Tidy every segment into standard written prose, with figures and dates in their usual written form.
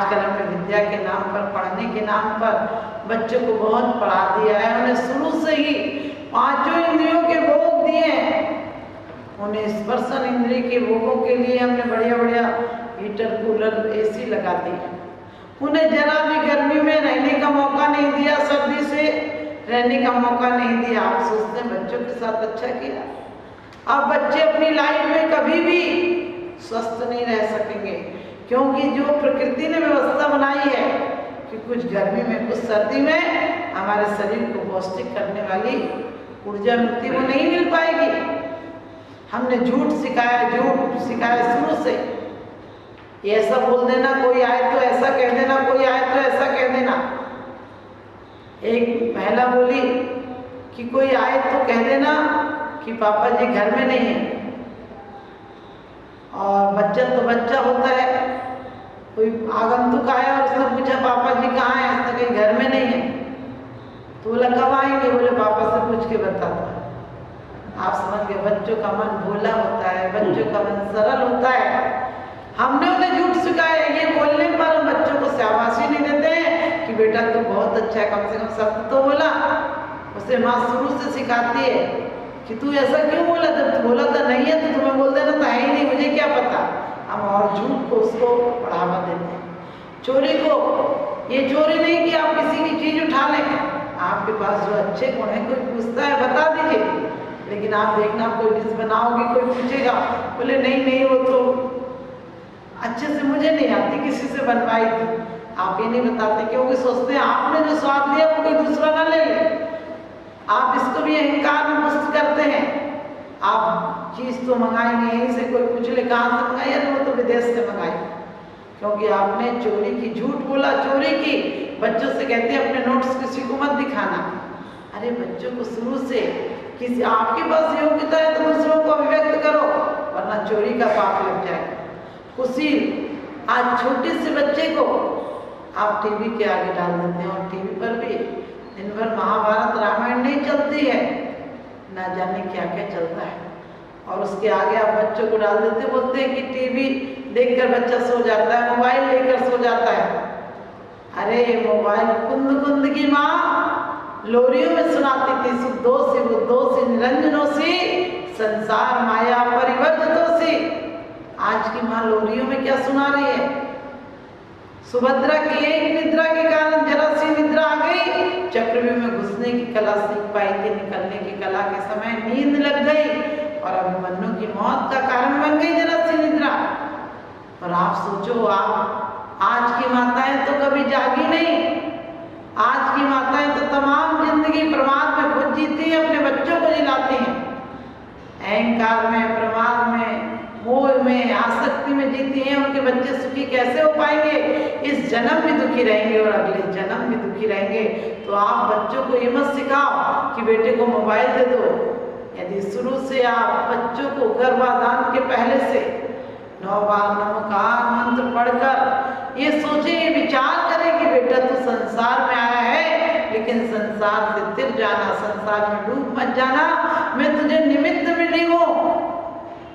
आजकल हमने विद्या के नाम पर, पढ़ने के नाम पर बच्चों को बहुत पढ़ा दिया है। उन्हें शुरू से ही पांचों इंद्रियों के भोग दिए हैं। उन्हें स्पर्शन इंद्रिय के भोगों के लिए हमने बढ़िया बढ़िया हीटर, कूलर, एसी लगा दिए। उन्हें जरा भी गर्मी में रहने का मौका नहीं दिया, सर्दी से रहने का मौका नहीं दिया। आप सोचते हैं बच्चों के साथ अच्छा किया? अब बच्चे अपनी लाइफ में कभी भी स्वस्थ नहीं रह सकेंगे, क्योंकि जो प्रकृति ने व्यवस्था बनाई है कि कुछ गर्मी में कुछ सर्दी में हमारे शरीर को पौष्टिक करने वाली ऊर्जा मिलती, वो नहीं मिल पाएगी। हमने झूठ सिखाया शुरू से। ये ऐसा बोल देना, कोई आए तो ऐसा कह देना, कोई आए तो ऐसा कह देना। एक महिला बोली कि कोई आए तो कह देना कि पापा जी घर में नहीं है। और बच्चा तो बच्चा होता है, कोई आगंतुक आया और उसने पूछा पापा जी कहाँ हैं, उसने कहीं घर में नहीं है। तो बोला कब आएंगे? बोले पापा से पूछ के बताता। आप समझ गए, बच्चों का मन भोला होता है, बच्चों का मन सरल होता है। हमने उन्हें झूठ सिखाया। ये बोलने पर हम बच्चों को शाबाशी नहीं देते हैं कि बेटा तू बहुत अच्छा है, कम से कम सत्य तो बोला। उसे माँ शुरू से सिखाती है कि तू ऐसा क्यों बोला, जब तू बोला था नहीं है तो तुम्हें बोल देना था है ही नहीं, मुझे क्या पता। हम और झूठ को उसको बढ़ावा देते हैं। चोरी को, ये चोरी नहीं कि आप किसी की चीज उठा लें। आपके पास जो अच्छे गुण है, कोई पूछता है बता दीजिए, लेकिन आप देखना कोई डिश बनाओगे, कोई पूछेगा, बोले नहीं वो तो अच्छे से मुझे नहीं आती, किसी से बनवाई थी। आप ये नहीं बताते क्योंकि सोचते हैं आपने जो स्वाद लिया वो कोई दूसरा ना ले ले। आप इसको भी अहंकार में पुष्ट करते हैं। आप चीज तो मंगाएंगे यहीं से, कोई पूछ ले कहाँ से मंगाई, अरे वो तो विदेश से मंगाई, क्योंकि आपने चोरी की, झूठ बोला, चोरी की। बच्चों से कहते हैं अपने नोट्स किसी को मत दिखाना। अरे बच्चों को शुरू से किसी, आपके पास योग्यता है तो दूसरों को अभिव्यक्त करो, वरना चोरी का पाप लग जाएगा। कुशील, आज छोटे से बच्चे को आप टीवी के आगे डाल देते हैं, और टीवी पर भी दिन भर महाभारत रामायण नहीं चलती है, ना जाने क्या क्या चलता है। और उसके आगे आप बच्चों को डाल देते, बोलते हैं कि टीवी देखकर बच्चा सो जाता है, मोबाइल लेकर सो जाता है। अरे मोबाइल कुंद कुंद की माँ लोरियों में सुनाती थी, सुदोषी बुद्धोषी निरंजनोषी संसार माया परिवर्तितोषी। आज की माँ लोरियों में क्या सुना रही है? सुभद्रा की एक निद्रा के कारण जरा सी निद्रा आ गई, चक्रव्यूह में घुसने की कला सीख पाई थी, निकलने की कला के समय नींद लग गई और अभिमन्यु की मौत का कारण बन गई जरा सी निद्रा। और आप सोचो, आप आज की माताएं तो कभी जागी नहीं। आज की माताएं तो तमाम जिंदगी प्रमाद में खुद जीती हैं, अपने बच्चों को जिलाती हैं। अहंकार में, प्रमाद में, मोह में, आसक्ति में जीती हैं। उनके बच्चे सुखी कैसे हो पाएंगे? इस जन्म भी दुखी रहेंगे और अगले जन्म भी दुखी रहेंगे। तो आप बच्चों को ये मत सिखाओ कि बेटे को मोबाइल दे दो। यदि शुरू से आप बच्चों को गर्भाधान के पहले से 9 बार नमोकार मंत्र पढ़कर ये सोचे, ये विचार करें कि बेटा तू संसार में आया है, लेकिन संसार से तिर जाना, संसार में डूब मत जाना। मैं तुझे निमित्त मिली हूँ,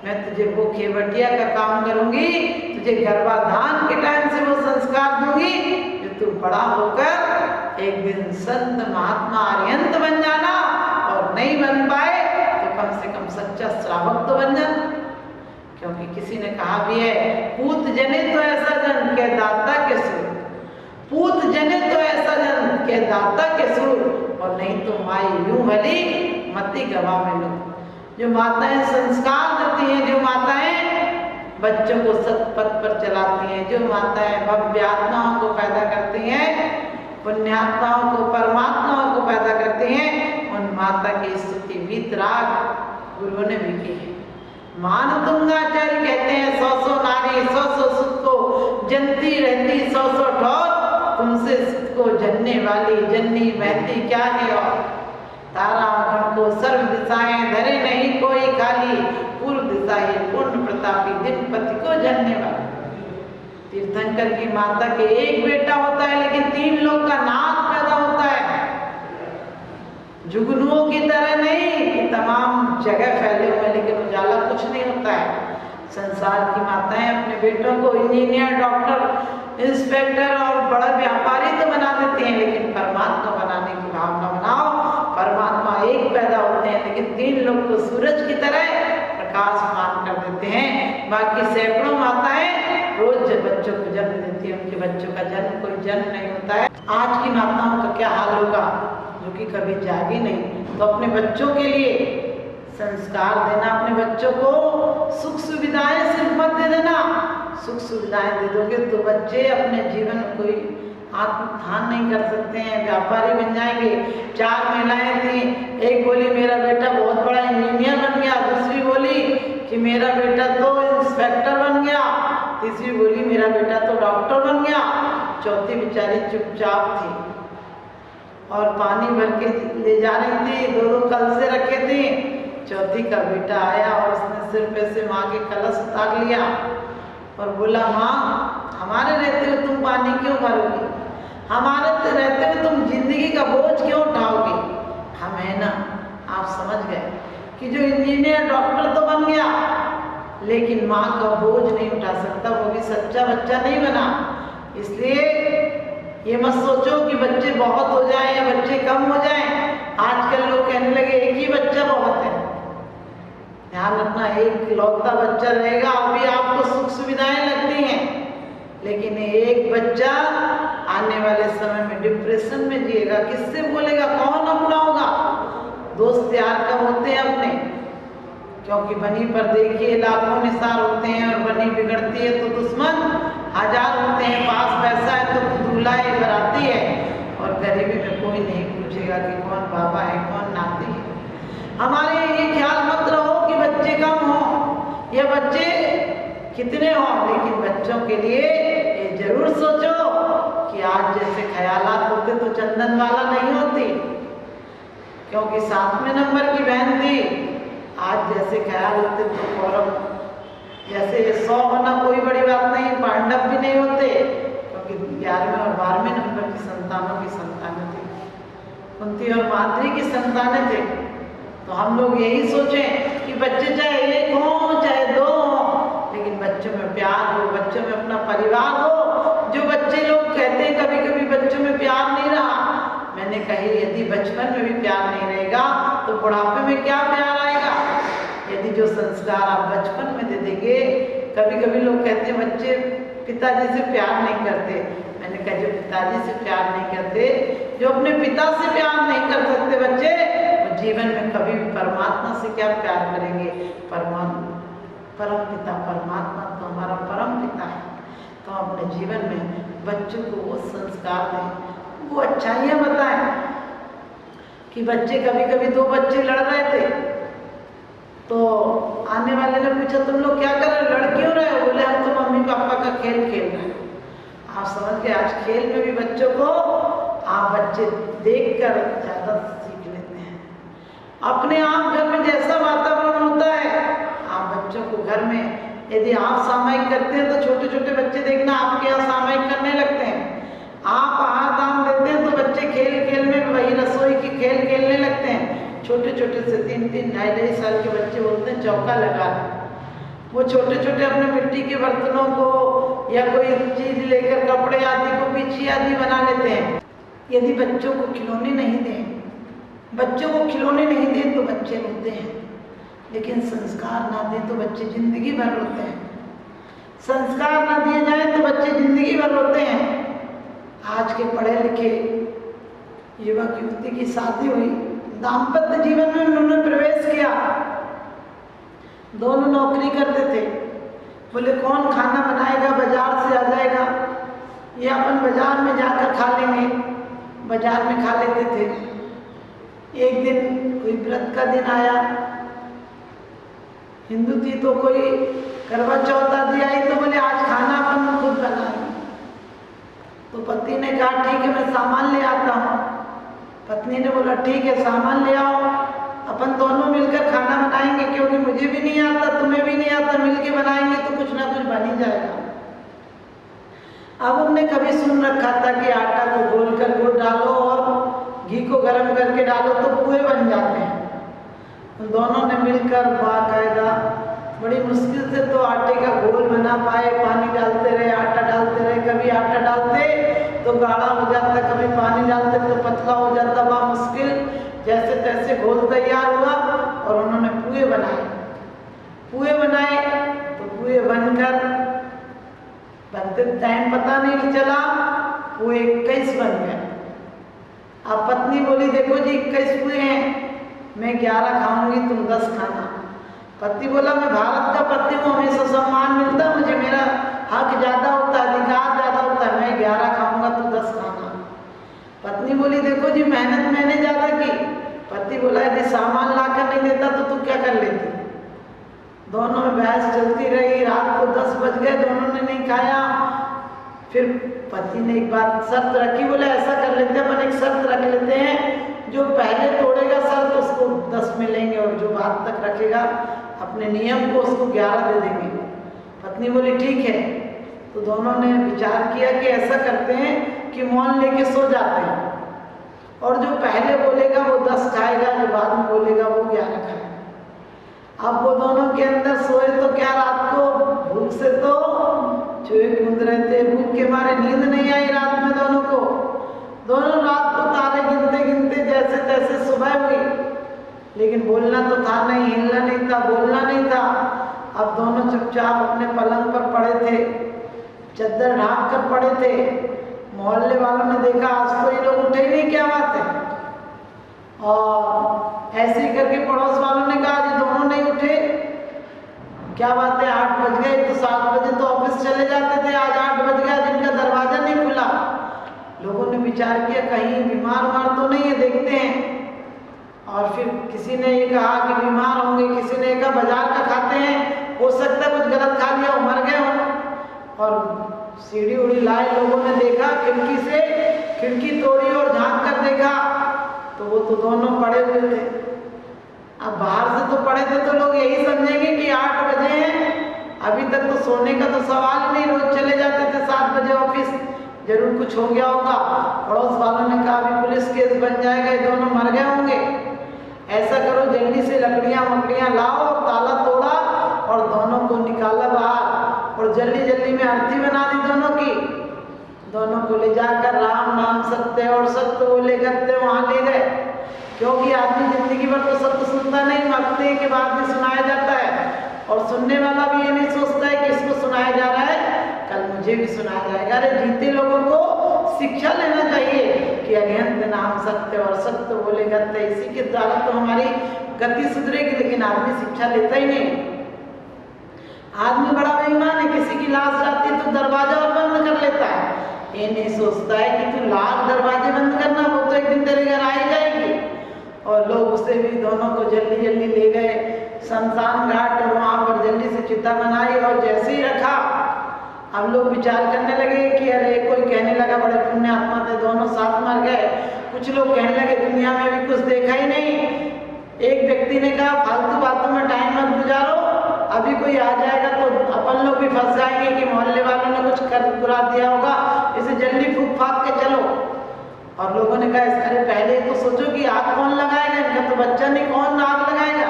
मैं तुझे भूखे बटिया का काम करूंगी, तुझे गर्भाधान के टाइम से वो संस्कार दूंगी जो तू बड़ा होकर एक दिन संत महात्मा आर्यंत बन जाना, और नहीं बन पाए तो कम से कम सच्चा श्रावक तो बन जाना। क्योंकि किसी ने कहा भी है, पूत जने तो ऐसा जन के दाता के सुर, पूत जने तो ऐसा जन के दाता के सुर, और नहीं तो माई यूं भली मति गवा में लू। जो माताएं संस्कार देती हैं, जो माताएं बच्चों को सत्पथ पर चलाती हैं, जो माताएं भव्य आत्माओं को पैदा करती हैं, पुण्यात्माओं को, परमात्माओं को पैदा करती हैं, उन माता की स्तुति वीतराग गुरुओं ने भी की है। मान तुंगाचार्य कहते हैं, 100 नारी 100 सुत को जनती रहती 100 ठोर, तुमसे सुत को जनने वाली जननी बहती क्या है। और तारा गण को सर्व दिशाएं धरे नहीं कोई खाली, पूर्व दिशा ही पूर्ण प्रतापी दिन पति को जनने वाली। तीर्थंकर की माता के एक बेटा होता है, लेकिन 3 लोग का नाथ पैदा होता है। जुगनुओं की तरह नहीं कि तमाम जगह फैले हुए, लेकिन उजाला कुछ नहीं होता है। संसार की माताएं अपने अपने बेटों को इंजीनियर, डॉक्टर, इंस्पेक्टर और बड़ा व्यापारी तो बना देते हैं, लेकिन परमात्मा बनाने की भावना बनाओ। परमात्मा एक पैदा होते हैं, लेकिन 3 लोग को सूरज की तरह प्रकाशमान कर देते हैं। बाकी सैकड़ों माताएं रोज बच्चों को जन्म देती हैं, उनके बच्चों का जन्म कोई जन्म नहीं होता है। आज की माताओं का क्या हाल होगा जो कि कभी जागी नहीं। तो अपने बच्चों के लिए संस्कार देना, अपने बच्चों को सुख सुविधाएं सिर्फ मत दे देना। सुख सुविधाएं दे दोगे तो बच्चे अपने जीवन में कोई आत्मोत्थान नहीं कर सकते हैं, व्यापारी बन जाएंगे। 4 महिलाएं थी, एक बोली मेरा बेटा बहुत बड़ा इंजीनियर बन गया, दूसरी बोली कि मेरा बेटा तो इंस्पेक्टर बन गया, तीसरी बोली मेरा बेटा तो डॉक्टर बन गया, चौथी बेचारी चुपचाप थी और पानी भर के ले जा रही थी, 2 कल से रखे थे। चौथी का बेटा आया और उसने सिर पे से माँ के कलश उतार लिया और बोला, माँ हमारे रहते हुए तुम पानी क्यों भरोगी, हमारे रहते हुए तुम जिंदगी का बोझ क्यों उठाओगी। हम है ना, आप समझ गए कि जो इंजीनियर डॉक्टर तो बन गया लेकिन माँ का बोझ नहीं उठा सकता, वो भी सच्चा बच्चा नहीं बना। इसलिए ये मत सोचो कि बच्चे बहुत हो जाएं या बच्चे कम हो जाएं। आजकल लोग कहने लगे एक ही बच्चा बहुत है। ध्यान रखना, एक लौता बच्चा रहेगा, अभी आपको सुख सुविधाएं लगती हैं, लेकिन एक बच्चा आने वाले समय में डिप्रेशन में जिएगा। किससे बोलेगा, कौन अपना होगा। दोस्त यार कब होते हैं अपने, क्योंकि बनी पर देखिए लाखों निसार होते हैं और बनी बिगड़ती है तो दुश्मन 1000 होते हैं। पास पैसा है तो दूल्हा बराती है और गरीबी में कोई नहीं पूछेगा कि कौन बाबा है कौन नाती है। हमारे ये ख्याल मत रहो कि बच्चे कम हो या बच्चे कितने हो, लेकिन बच्चों के लिए ये जरूर सोचो कि आज जैसे ख्यालात होते तो चंदन वाला नहीं होती, क्योंकि 7वें नंबर की बहन थी। आज जैसे ख्याल होते तो कौरव जैसे 100 होना कोई बड़ी बात नहीं, पांडव भी नहीं होते, क्योंकि 11वें और 12वें नंबर की संतानों की संतानें थी, कुंती और माद्री की संतानें थे। तो हम लोग यही सोचें कि बच्चे चाहे 1 हो चाहे 2 हो, लेकिन बच्चों में प्यार हो, बच्चों में अपना परिवार हो। जो बच्चे लोग कहते हैं कभी कभी बच्चों में प्यार नहीं रहा, मैंने कही यदि बचपन में भी प्यार नहीं रहेगा तो बुढ़ापे में क्या प्यार आएगा। यदि जो संस्कार आप बचपन में दे देंगे, कभी कभी लोग कहते हैं बच्चे पिताजी से प्यार नहीं करते, मैंने कहा जो पिताजी से प्यार नहीं करते, जो अपने पिता से प्यार नहीं कर सकते बच्चे, वो जीवन में कभी भी परमात्मा से क्या प्यार करेंगे। परम पिता परमात्मा तो हमारा परम पिता है। तो अपने जीवन में बच्चों को वो संस्कार दें, वो अच्छाइयाँ बताएं। कि बच्चे कभी कभी 2 बच्चे लड़ रहे थे तो आने वाले ने पूछा तुम लोग क्या कर रहे हो, लड़ क्यों रहे हो। बोले हम तो मम्मी पापा का खेल खेल रहे हैं। आप समझ गए, आज खेल में भी बच्चों को आप बच्चे देखकर ज़्यादा सीख लेते हैं। अपने आप घर में जैसा वातावरण होता है, आप बच्चों को घर में यदि आप सामायिक करते हैं तो छोटे छोटे बच्चे देखना आपके यहाँ सामायिक करने लगते हैं। आप आहार दान देते हैं तो बच्चे खेल खेल में वही रसोई की खेल खेलने लगते हैं। छोटे छोटे से 3-3, 2.5 साल के बच्चे बोलते हैं चौका लगा। वो छोटे छोटे अपने मिट्टी के बर्तनों को या कोई चीज लेकर कपड़े आदि को पीछे आदि बना लेते हैं। यदि बच्चों को खिलौने नहीं दें, बच्चों को खिलौने नहीं दें तो बच्चे रोते हैं, लेकिन संस्कार ना दें तो बच्चे जिंदगी भर रोते हैं। संस्कार ना दिए जाए तो बच्चे जिंदगी भर रोते हैं। आज के पढ़े लिखे युवक युवती की शादी हुई, दाम्पत्य जीवन में उन्होंने प्रवेश किया, दोनों नौकरी करते थे। बोले कौन खाना बनाएगा, बाजार से आ जाएगा, ये अपन बाजार में जाकर खा लेंगे। बाजार में खा लेते थे। एक दिन कोई व्रत का दिन आया, हिंदू थी तो कोई करवा चौथ आदि आई तो बोले आज खाना अपन खुद बनाएंगे। तो पति ने कहा ठीक है मैं सामान ले आता हूँ। पत्नी ने बोला ठीक है सामान ले आओ, अपन दोनों मिलकर खाना बनाएंगे, क्योंकि मुझे भी नहीं आता तुम्हें भी नहीं आता, मिलके बनाएंगे तो कुछ ना कुछ बन ही जाएगा। अब हमने कभी सुन रखा था कि आटा को घोल कर गुड़ डालो और घी को गर्म करके डालो तो पुए बन जाते हैं। उन दोनों ने मिलकर बाकायदा बड़ी मुश्किल से तो आटे का घोल बना पाए, पानी डालते रहे, आटा डालते रहे, कभी आटा डालते तो गाढ़ा हो जाता, कभी पानी डालते तो पतला हो जाता, बड़ा मुश्किल जैसे तैसे घोल तैयार हुआ और उन्होंने पुए बनाए। पुए बनाए तो पुए बनकर बनते टाइम पता नहीं चला, पुए 21 बन गए। अब पत्नी बोली देखो जी 21 पुए हैं, मैं 11 खाऊंगी, तुम 10 खाना। पति बोला मैं भारत का पति हूँ, हमेशा सम्मान मिलता, मुझे मेरा हक ज्यादा होता है, अधिकार ज्यादा होता है, मैं 11 खाऊंगा तो 10 खाना। पत्नी बोली देखो जी मेहनत मैंने ज्यादा की। पति बोला यदि सामान ला कर नहीं देता तो तू क्या कर लेती। दोनों में बहस चलती रही, रात को 10 बज गए, दोनों ने नहीं खाया। फिर पति ने एक बात शर्त रखी, बोले ऐसा कर लेते हैं, अपन एक शर्त रख लेते हैं, जो पहले तोड़ेगा शर्त उसको 10 मिलेंगे और जो बात तक रखेगा अपने नियम को उसको 11 दे देंगे। पत्नी बोली ठीक है। तो दोनों ने विचार किया कि ऐसा करते हैं कि मौन लेके सो जाते हैं और जो पहले बोलेगा वो 10 खाएगा, जो बाद में बोलेगा वो 11 खाएगा। अब वो दोनों के अंदर सोए तो क्या, रात को भूख से तो चूहे कूद रहे थे, भूख के मारे नींद नहीं आई रात में दोनों को। दोनों रात को तारे गिनते गिनते जैसे तैसे सुबह हुई, लेकिन बोलना तो था नहीं, हिलना नहीं था, बोलना नहीं था। अब दोनों चुपचाप अपने पलंग पर पड़े थे, चद्दर ढांक कर पड़े थे। मोहल्ले वालों ने देखा आज तो ये लोग उठे ही नहीं, क्या बात है। और ऐसे ही करके पड़ोस वालों ने कहा जी दोनों नहीं उठे, क्या बात है, 8 बज गए, तो 7 बजे तो ऑफिस चले जाते थे, आज 8 बज गया, जिनका दरवाजा नहीं खुला। लोगों ने विचार किया कहीं बीमार उमार तो नहीं है, देखते हैं। और फिर किसी ने ये कहा कि बीमार होंगे, किसी ने कहा बाजार का खाते हैं, हो सकता है कुछ गलत खा लिया हो, मर गए हो। और सीढ़ी उड़ी लाए, लोगों ने देखा खिड़की से, खिड़की तोड़ी और झांक कर देखा तो वो तो दोनों पड़े हुए थे। अब बाहर से तो पड़े थे तो लोग यही समझेंगे कि 8 बजे हैं, अभी तक तो सोने का तो सवाल ही नहीं, रोज चले जाते थे 7 बजे ऑफिस, जरूर कुछ हो गया होगा। पड़ोस वालों ने कहा अभी पुलिस केस बन जाएगा, ये दोनों मर गए होंगे। ऐसा करो जल्दी से लकड़ियां मकड़ियां लाओ, ताला तोड़ा और दोनों को निकाला बाहर और जल्दी जल्दी में अर्थी बना दी दोनों की। दोनों को ले जाकर राम नाम सत्य और सत्य बोले करते वहां ले गए, क्योंकि आदमी जिंदगी भर तो सत्य सुनता नहीं, मरने के बाद भी सुनाया जाता है। और सुनने वाला भी ये नहीं सोचता है कि इसको सुनाया जा रहा है कल मुझे भी सुनाया जाएगा। अरे जीते लोगों को शिक्षा लेना चाहिए कि अरिहंत नाम सत्य और सत्य बोले करते, इसी के द्वारा तो हमारी गति सुधरेगी। लेकिन आदमी शिक्षा लेता ही नहीं, आदमी बड़ा बेईमान है, किसी की लाश आती है तो दरवाजा और बंद कर लेता है, ये नहीं सोचता है कि तू लाख दरवाजे बंद करना, वो तो एक दिन तेरे घर आ ही जाएगी। और लोग उसे भी दोनों को जल्दी जल्दी ले गए शमशान घाट और वहाँ पर जल्दी से चिता बनाई और जैसे ही रखा, अब लोग विचार करने लगे कि अरे, कोई कहने लगा बड़े पुण्य आत्मा थे, दोनों साथ मर गए। कुछ लोग कहने लगे दुनिया में भी कुछ देखा ही नहीं। एक व्यक्ति ने कहा फालतू बातों में टाइम मत गुजारो, अभी कोई आ जाएगा तो अपन लोग भी फंस जाएंगे कि मोहल्ले वालों ने कुछ कर बुरा दिया होगा, इसे जल्दी फूक फाक के चलो। और लोगों ने कहा अरे पहले तो सोचो कि आग कौन लगाएगा, इनका तो बच्चा नहीं, कौन आग लगाएगा।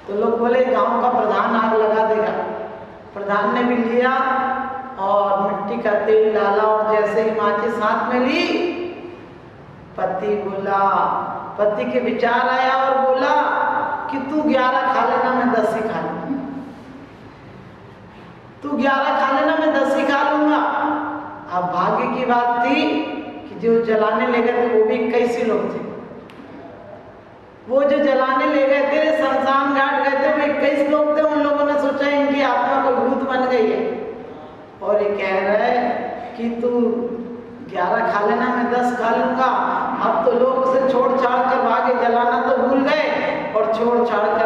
तो लोग बोले गांव का प्रधान आग लगा देगा। प्रधान ने भी लिया और मिट्टी का तेल डाला और जैसे ही माचिस हाथ में ली, पति बोला, पति के विचार आया और बोला कि तू 11 खा लेना, मैं 10 ही खा लूंगा। तू 11 खा लेना, मैं 10 ही खा लूंगा। अब भाग्य की बात थी कि जो जलाने ले गए थे वो भी 21 लोग थे। वो जो जलाने ले गए थे, शमशान घाट गए थे, वो 21 लोग थे। उन लोगों ने सोचा इनकी आत्मा कोई भूत बन गई है और ये कह रहा है कि तू 11 खा लेना, मैं 10 खा लूंगा। अब तो लोग उसे छोड़ छाड़ कर भागे, जलाना तो भूल गए और छोड़ छाड़ कर